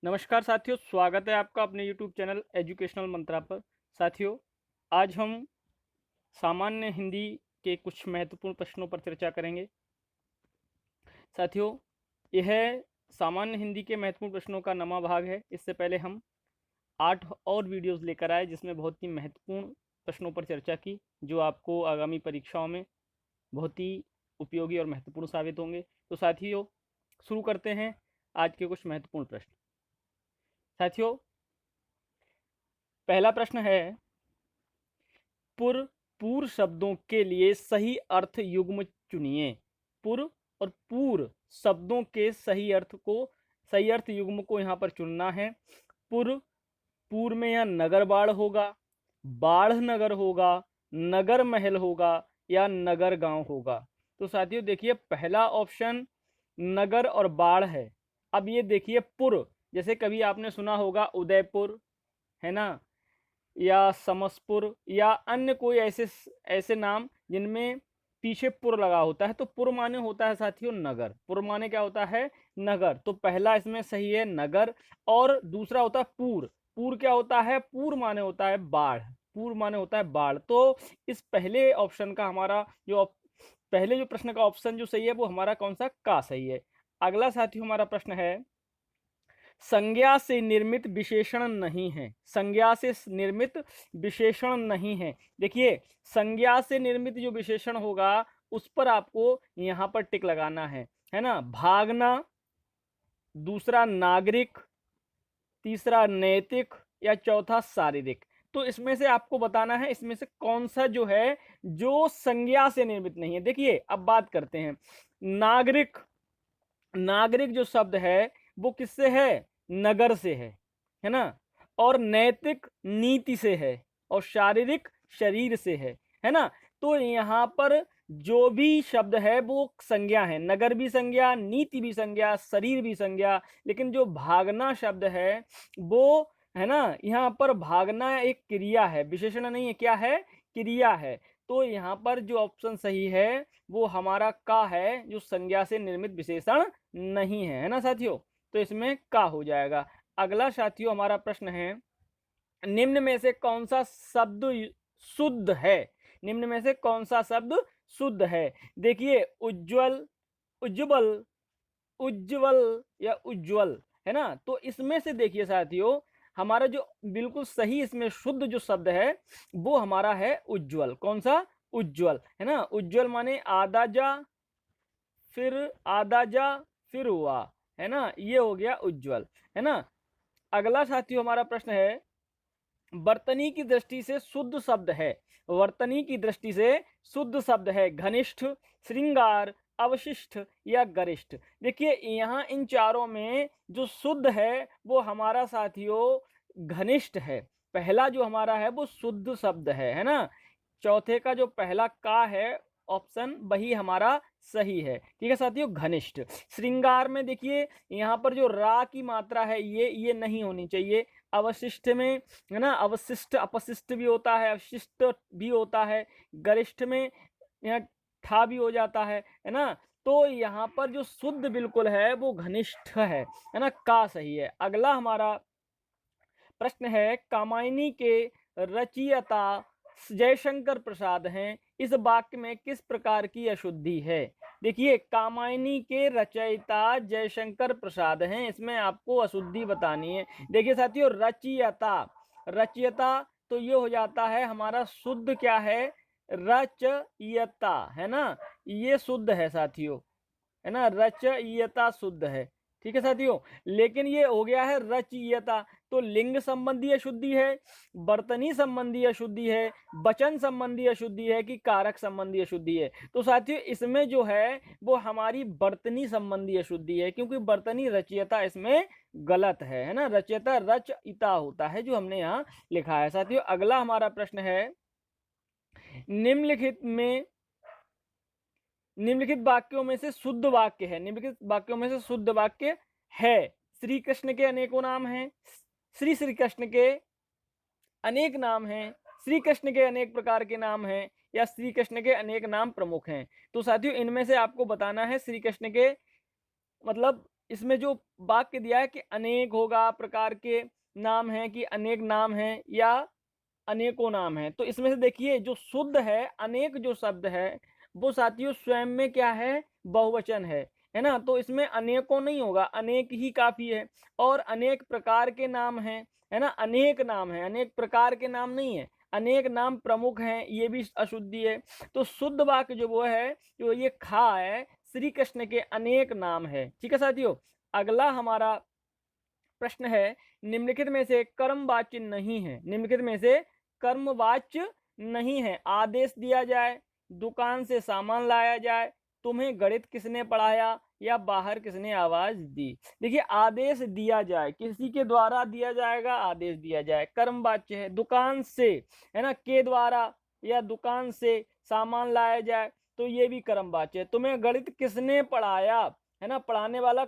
नमस्कार साथियों, स्वागत है आपका अपने यूट्यूब चैनल एजुकेशनल मंत्रा पर। साथियों, आज हम सामान्य हिंदी के कुछ महत्वपूर्ण प्रश्नों पर चर्चा करेंगे। साथियों, यह सामान्य हिंदी के महत्वपूर्ण प्रश्नों का 9वां भाग है। इससे पहले हम 8 और वीडियोस लेकर आए जिसमें बहुत ही महत्वपूर्ण प्रश्नों पर चर्चा की, जो आपको आगामी परीक्षाओं में बहुत ही उपयोगी और महत्वपूर्ण साबित होंगे। तो साथियों, शुरू करते हैं आज के कुछ महत्वपूर्ण प्रश्न। साथियों, पहला प्रश्न है, पूर्व शब्दों के लिए सही अर्थ युग्म चुनिए। पूर्व और पूर्व शब्दों के सही अर्थ युग्म को यहाँ पर चुनना है। पूर्व में यहाँ नगर बाढ़ होगा, बाढ़ नगर होगा, नगर महल होगा या नगर गांव होगा। तो साथियों देखिए, पहला ऑप्शन नगर और बाढ़ है। अब ये देखिए पूर्व, जैसे कभी आपने सुना होगा उदयपुर, है ना, या समसपुर या अन्य कोई ऐसे ऐसे नाम जिनमें पीछे पुर लगा होता है। तो पुर माने होता है साथियों नगर। पुर माने क्या होता है? नगर। तो पहला इसमें सही है नगर। और दूसरा होता है पूर। पूर क्या होता है? पूर माने होता है बाढ़। पूर माने होता है बाढ़। तो इस पहले ऑप्शन का हमारा पहले जो प्रश्न का ऑप्शन जो सही है वो हमारा कौन सा का सही है। अगला साथियों हमारा प्रश्न है, संज्ञा से निर्मित विशेषण नहीं है। संज्ञा से निर्मित विशेषण नहीं है। देखिए, संज्ञा से निर्मित जो विशेषण होगा उस पर आपको यहां पर टिक लगाना है ना। भागना, दूसरा नागरिक, तीसरा नैतिक या चौथा शारीरिक। तो इसमें से आपको बताना है इसमें से कौन सा जो है जो संज्ञा से निर्मित नहीं है। देखिए, अब बात करते हैं नागरिक। नागरिक जो शब्द है वो किससे है? नगर से है ना। और नैतिक नीति से है और शारीरिक शरीर से है ना। तो यहाँ पर जो भी शब्द है वो संज्ञा है। नगर भी संज्ञा, नीति भी संज्ञा, शरीर भी संज्ञा। लेकिन जो भागना शब्द है वो, है ना, यहाँ पर भागना एक क्रिया है, विशेषण नहीं है। क्या है? क्रिया है। तो यहाँ पर जो ऑप्शन सही है वो हमारा का है, जो संज्ञा से निर्मित विशेषण नहीं है ना साथियों। तो इसमें का हो जाएगा। अगला साथियों हमारा प्रश्न है, निम्न में से कौन सा शब्द शुद्ध है? निम्न में से कौन सा शब्द शुद्ध है? देखिए, उज्जवल, उज्जवल, उज्जवल या उज्जवल, है ना। तो इसमें से देखिए साथियों, हमारा जो बिल्कुल सही इसमें शुद्ध जो शब्द है वो हमारा है उज्जवल। कौन सा? उज्जवल, है ना। उज्जवल माने आधा जा, फिर आधा जा, फिर हुआ, है ना। ये हो गया उज्जवल, है ना। अगला साथियों हमारा प्रश्न है, वर्तनी की दृष्टि से शुद्ध शब्द है। वर्तनी की दृष्टि से शुद्ध शब्द है घनिष्ठ, श्रृंगार, अवशिष्ट या गरिष्ठ। देखिए, यहाँ इन चारों में जो शुद्ध है वो हमारा साथियों घनिष्ठ है। पहला जो हमारा है वो शुद्ध शब्द है ना। चौथे का जो पहला का है ऑप्शन वही हमारा सही है। ठीक है साथियों, घनिष्ठ। श्रृंगार में देखिए, यहाँ पर जो रा की मात्रा है ये नहीं होनी चाहिए। अवशिष्ट में, है ना, अवशिष्ट अपशिष्ट भी होता है, अवशिष्ट भी होता है। गरिष्ठ में यहाँ ठा भी हो जाता है ना। तो यहाँ पर जो शुद्ध बिल्कुल है वो घनिष्ठ है ना। का सही है। अगला हमारा प्रश्न है, कामायनी के रचयिता जयशंकर प्रसाद हैं। इस वाक्य में किस प्रकार की अशुद्धि है? देखिए, कामायनी के रचयिता जयशंकर प्रसाद हैं, इसमें आपको अशुद्धि बतानी है। देखिए साथियों, रचयिता, रचयिता तो ये हो जाता है हमारा शुद्ध क्या है? रचयिता, है ना। ये शुद्ध है साथियों, है ना। रचयिता शुद्ध है। ठीक है साथियों। लेकिन ये हो गया है रचयिता, तो लिंग संबंधी अशुद्धि है, वर्तनी संबंधी अशुद्धि है, वचन संबंधी अशुद्धि है कि कारक संबंधी अशुद्धि है? तो साथियों इसमें जो है वो हमारी वर्तनी संबंधी अशुद्धि है, क्योंकि वर्तनी रचयिता इसमें गलत है ना। रचयिता रचयिता होता है जो हमने यहाँ लिखा है। साथियों अगला हमारा प्रश्न है, निम्नलिखित में निम्नलिखित वाक्यों में से शुद्ध वाक्य है। निम्नलिखित वाक्यों में से शुद्ध वाक्य है, श्री कृष्ण के अनेकों नाम हैं, श्री कृष्ण के अनेक नाम हैं, श्री कृष्ण के अनेक प्रकार के नाम हैं, या श्री कृष्ण के अनेक नाम प्रमुख हैं। तो साथियों इनमें से आपको बताना है श्री कृष्ण के मतलब इसमें जो वाक्य दिया है कि अनेक होगा, प्रकार के नाम हैं कि अनेक नाम हैं या अनेकों नाम हैं। तो इसमें से देखिए जो शुद्ध है, अनेक जो शब्द है वो साथियों स्वयं में क्या है, बहुवचन है ना। तो इसमें अनेकों नहीं होगा, अनेक ही काफी है। और अनेक प्रकार के नाम हैं, है ना, अनेक नाम है, अनेक प्रकार के नाम नहीं है। अनेक नाम प्रमुख हैं, ये भी अशुद्धि है। तो शुद्ध वाक्य जो वो है, जो ये खा है, श्री कृष्ण के अनेक नाम है। ठीक है साथियों, अगला हमारा प्रश्न है, निम्नलिखित में से कर्मवाच्य नहीं है, निम्नलिखित में से कर्मवाच्य नहीं है। आदेश दिया जाए, दुकान से सामान लाया जाए, तुम्हें गणित किसने पढ़ाया, या बाहर किसने आवाज दी। देखिए आदेश दिया जाए, किसी के द्वारा दिया जाएगा, आदेश दिया जाए, कर्मवाच्य है। दुकान से, है ना, के द्वारा या दुकान से सामान लाया जाए, तो ये भी कर्मवाच्य है। तुम्हें गणित किसने पढ़ाया, है ना, पढ़ाने वाला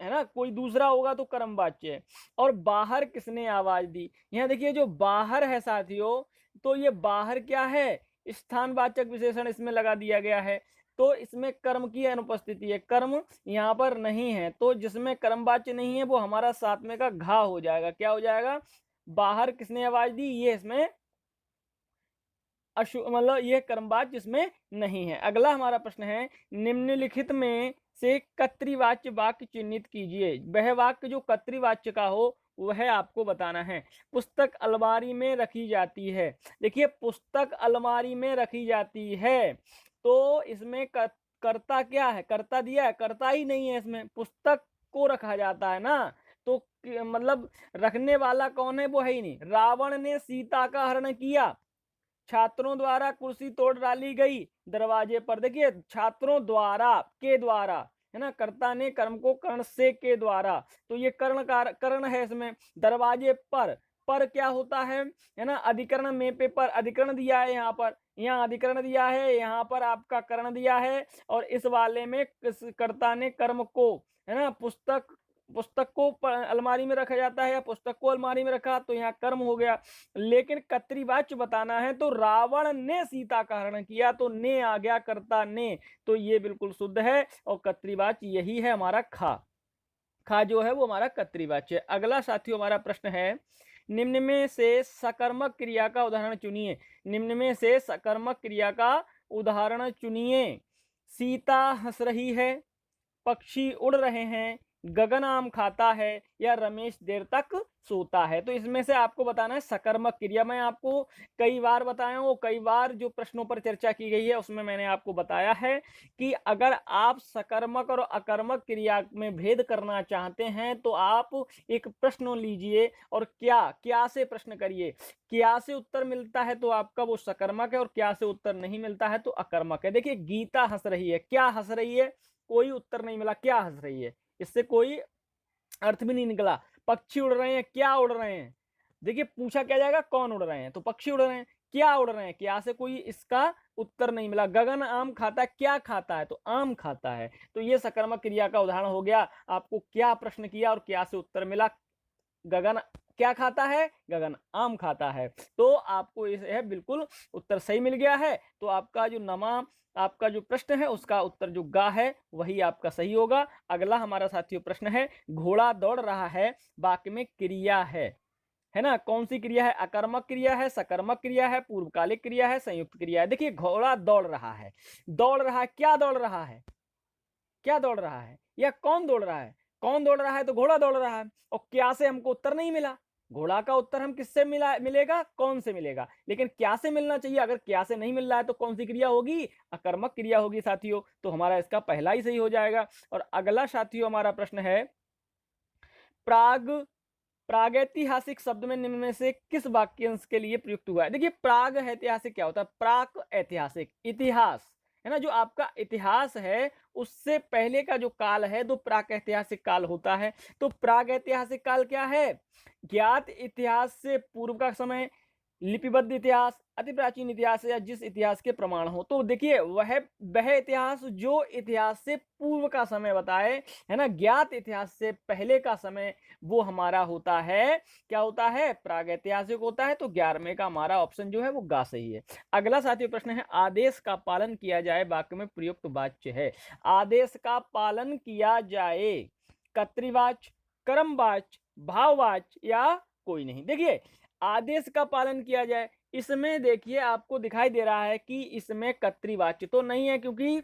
है ना कोई दूसरा होगा तो कर्मवाच्य है। और बाहर किसने आवाज दी, यहाँ देखिए जो बाहर है साथियों, तो ये बाहर क्या है, स्थानवाचक विशेषण इसमें लगा दिया गया है। तो इसमें कर्म की अनुपस्थिति है, कर्म यहाँ पर नहीं है। तो जिसमें कर्मवाच्य नहीं है वो हमारा साथ में का घा हो जाएगा। क्या हो जाएगा, बाहर किसने आवाज दी, ये इसमें मतलब ये कर्मवाच्य इसमें नहीं है। अगला हमारा प्रश्न है, निम्नलिखित में से कर्तृवाच्य वाक्य चिन्हित कीजिए। वह वाक्य जो कर्तृवाच्य का हो वह आपको बताना है। पुस्तक अलमारी में रखी जाती है। देखिए पुस्तक अलमारी में रखी जाती है, तो इसमें कर्ता क्या है, कर्ता दिया है, कर्ता ही नहीं है इसमें, पुस्तक को रखा जाता है ना। तो मतलब रखने वाला कौन है, वो है ही नहीं। रावण ने सीता का हरण किया, छात्रों द्वारा कुर्सी तोड़ डाली गई दरवाजे पर। देखिए छात्रों द्वारा, के द्वारा, है ना, कर्ता ने कर्म को कर्ण से के द्वारा, तो ये कर्ण है इसमें। दरवाजे पर क्या होता है ना, अधिकरण में पे पर अधिकरण दिया है, यहाँ पर यहाँ अधिकरण दिया है, यहाँ पर आपका कर्ण दिया है। और इस वाले में कर्ता ने कर्म को, है ना, पुस्तक को अलमारी में रखा जाता है या पुस्तक को अलमारी में रखा, तो यहाँ कर्म हो गया। लेकिन कर्तृवाच्य बताना है, तो रावण ने सीता का हरण किया, तो ने आ गया, कर्ता ने, तो ये बिल्कुल शुद्ध है। और कर्तृवाच्य यही है हमारा खा। खा जो है वो हमारा कर्तृवाच्य। अगला साथियों हमारा प्रश्न है, निम्न में से सकर्मक क्रिया का उदाहरण चुनिए। निम्न में से सकर्मक क्रिया का उदाहरण चुनिए। सीता हंस रही है, पक्षी उड़ रहे हैं, गगन आम खाता है, या रमेश देर तक सोता है। तो इसमें से आपको बताना है सकर्मक क्रिया। मैं आपको कई बार बताया हूँ, कई बार जो प्रश्नों पर चर्चा की गई है उसमें मैंने आपको बताया है कि अगर आप सकर्मक और अकर्मक क्रिया में भेद करना चाहते हैं तो आप एक प्रश्न लीजिए और क्या से प्रश्न करिए। क्या से उत्तर मिलता है तो आपका वो सकर्मक है, और क्या से उत्तर नहीं मिलता है तो अकर्मक है। देखिए गीता हंस रही है, क्या हंस रही है, कोई उत्तर नहीं मिला, क्या हंस रही है, इससे कोई अर्थ भी नहीं निकला। पक्षी उड़ रहे हैं, क्या उड़ रहे हैं, देखिए पूछा क्या जाएगा, कौन उड़ रहे हैं, तो पक्षी उड़ रहे हैं। क्या उड़ रहे हैं, क्या से कोई इसका उत्तर नहीं मिला। गगन आम खाता है, क्या खाता है, तो आम खाता है। तो ये सकर्मक क्रिया का उदाहरण हो गया। आपको क्या प्रश्न किया और क्या से उत्तर मिला, गगन क्या खाता है, गगन आम खाता है, तो आपको यह बिल्कुल उत्तर सही मिल गया है। तो आपका जो आपका जो प्रश्न है उसका उत्तर जो गा है वही आपका सही होगा। अगला हमारा साथियों प्रश्न है, घोड़ा दौड़ रहा है, वाक्य में क्रिया है ना, कौन सी क्रिया है, अकर्मक क्रिया है, सकर्मक क्रिया है, पूर्वकालिक क्रिया है, संयुक्त क्रिया है। देखिए घोड़ा दौड़ रहा है, दौड़ रहा है, क्या दौड़ रहा है, क्या दौड़ रहा है, या कौन दौड़ रहा है, कौन दौड़ रहा है, तो घोड़ा दौड़ रहा है। और क्या से हमको उत्तर नहीं मिला, घोड़ा का उत्तर हम किससे मिलेगा, कौन से मिलेगा, लेकिन क्या से मिलना चाहिए। अगर क्या से नहीं मिल रहा है तो कौन सी क्रिया होगी, अकर्मक क्रिया होगी साथियों। तो हमारा इसका पहला ही सही हो जाएगा। और अगला साथियों हमारा प्रश्न है, प्राग प्रागैतिहासिक शब्द में निम्न में से किस वाक्यांश के लिए प्रयुक्त हुआ है। देखिए प्राग ऐतिहासिक क्या होता है, प्राक ऐतिहासिक, इतिहास, है ना, जो आपका इतिहास है उससे पहले का जो काल है तो प्राक ऐतिहासिक काल होता है। तो प्राग ऐतिहासिक काल क्या है, ज्ञात इतिहास से पूर्व का समय, लिपिबद्ध इतिहास, अति प्राचीन इतिहास, या जिस इतिहास के प्रमाण हो। तो देखिए वह इतिहास जो इतिहास से पूर्व का समय बताए, है ना, ज्ञात इतिहास से पहले का समय वो हमारा होता है, क्या होता है, प्रागैतिहासिक होता है। तो 11वें का हमारा ऑप्शन जो है वो गा सही है। अगला साथियों प्रश्न है, आदेश का पालन किया जाए वाक्य में प्रयुक्त वाच्य है। आदेश का पालन किया जाए, कर्तृवाच्य, कर्मवाच्य, भाववाच्य या कोई नहीं। देखिए आदेश का पालन किया जाए, इसमें देखिए आपको दिखाई दे रहा है कि इसमें कर्तृवाच्य तो नहीं है, क्योंकि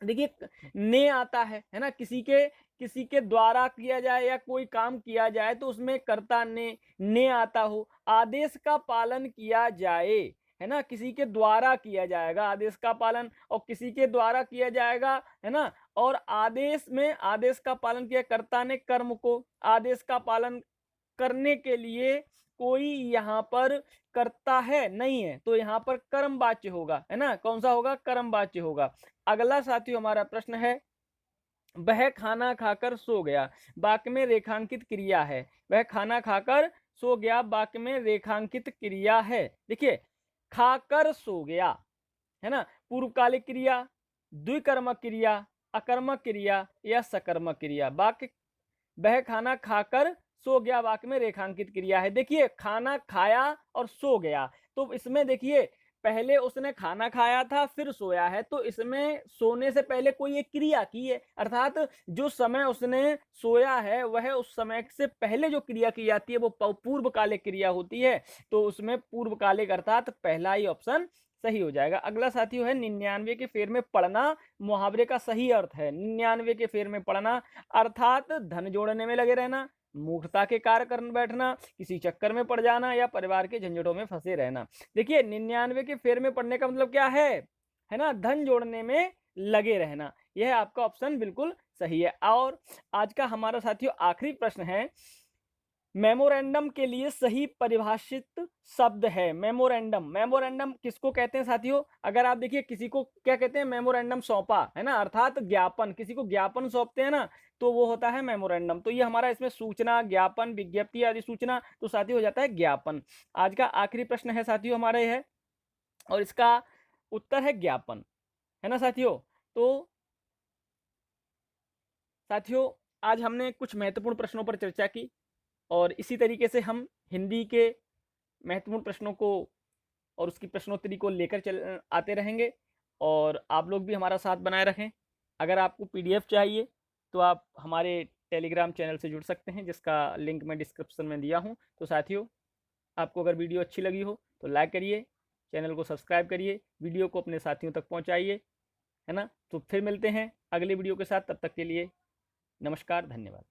देखिए ने आता है ना, किसी के द्वारा किया जाए या कोई काम किया जाए तो उसमें कर्ता ने आता हो। आदेश का पालन किया जाए, है ना, किसी के द्वारा किया जाएगा आदेश का पालन, और किसी के द्वारा किया जाएगा, है ना। और आदेश में आदेश का पालन किया, कर्ता ने कर्म को आदेश का पालन करने के लिए कोई यहाँ पर करता है नहीं है, तो यहाँ पर कर्मवाच्य होगा, है ना। कौन सा होगा? कर्मवाच्य होगा। अगला साथियों हमारा प्रश्न है, वह खाना खाकर सो गया, वाक्य में रेखांकित क्रिया है। वह खाना खाकर सो गया, वाक्य में रेखांकित क्रिया है। देखिए खाकर सो गया, है ना, पूर्वकालिक क्रिया, द्विकर्मक क्रिया, अकर्मक क्रिया या सकर्मक क्रिया। वाक्य वह खाना खाकर सो गया, वाक्य में रेखांकित क्रिया है। देखिए खाना खाया और सो गया, तो इसमें देखिए पहले उसने खाना खाया था फिर सोया है, तो इसमें सोने से पहले कोई एक क्रिया की है, अर्थात जो समय उसने सोया है वह उस समय से पहले जो क्रिया की जाती है वो पूर्वकालिक क्रिया होती है, तो उसमें पूर्वकालिक अर्थात पहला ही ऑप्शन सही हो जाएगा। अगला साथियों है 99 के फेर में पढ़ना, मुहावरे का सही अर्थ है 99 के फेर में पढ़ना अर्थात धन जोड़ने में लगे रहना, मूर्खता के कार्य कर बैठना, किसी चक्कर में पड़ जाना या परिवार के झंझटों में फंसे रहना। देखिए 99 के फेर में पड़ने का मतलब क्या है ना, धन जोड़ने में लगे रहना। यह आपका ऑप्शन बिल्कुल सही है। और आज का हमारा साथियों आखिरी प्रश्न है, मेमोरेंडम के लिए सही परिभाषित शब्द है। मेमोरेंडम किसको कहते हैं साथियों? अगर आप देखिए किसी को क्या कहते हैं, मेमोरेंडम सौंपा, है ना, अर्थात ज्ञापन, किसी को ज्ञापन सौंपते हैं ना, तो वो होता है मेमोरेंडम। तो ये हमारा इसमें सूचना, ज्ञापन, विज्ञप्ति आदि सूचना, तो साथियों हो जाता है ज्ञापन। आज का आखिरी प्रश्न है साथियों हमारा यह है, और इसका उत्तर है ज्ञापन, है ना साथियों। तो साथियों आज हमने कुछ महत्वपूर्ण प्रश्नों पर चर्चा की, और इसी तरीके से हम हिंदी के महत्वपूर्ण प्रश्नों को और उसकी प्रश्नोत्तरी को लेकर चल आते रहेंगे, और आप लोग भी हमारा साथ बनाए रखें। अगर आपको पीडीएफ चाहिए तो आप हमारे टेलीग्राम चैनल से जुड़ सकते हैं, जिसका लिंक मैं डिस्क्रिप्शन में दिया हूं। तो साथियों आपको अगर वीडियो अच्छी लगी हो तो लाइक करिए, चैनल को सब्सक्राइब करिए, वीडियो को अपने साथियों तक पहुँचाइए, है ना। तो फिर मिलते हैं अगले वीडियो के साथ, तब तक के लिए नमस्कार, धन्यवाद।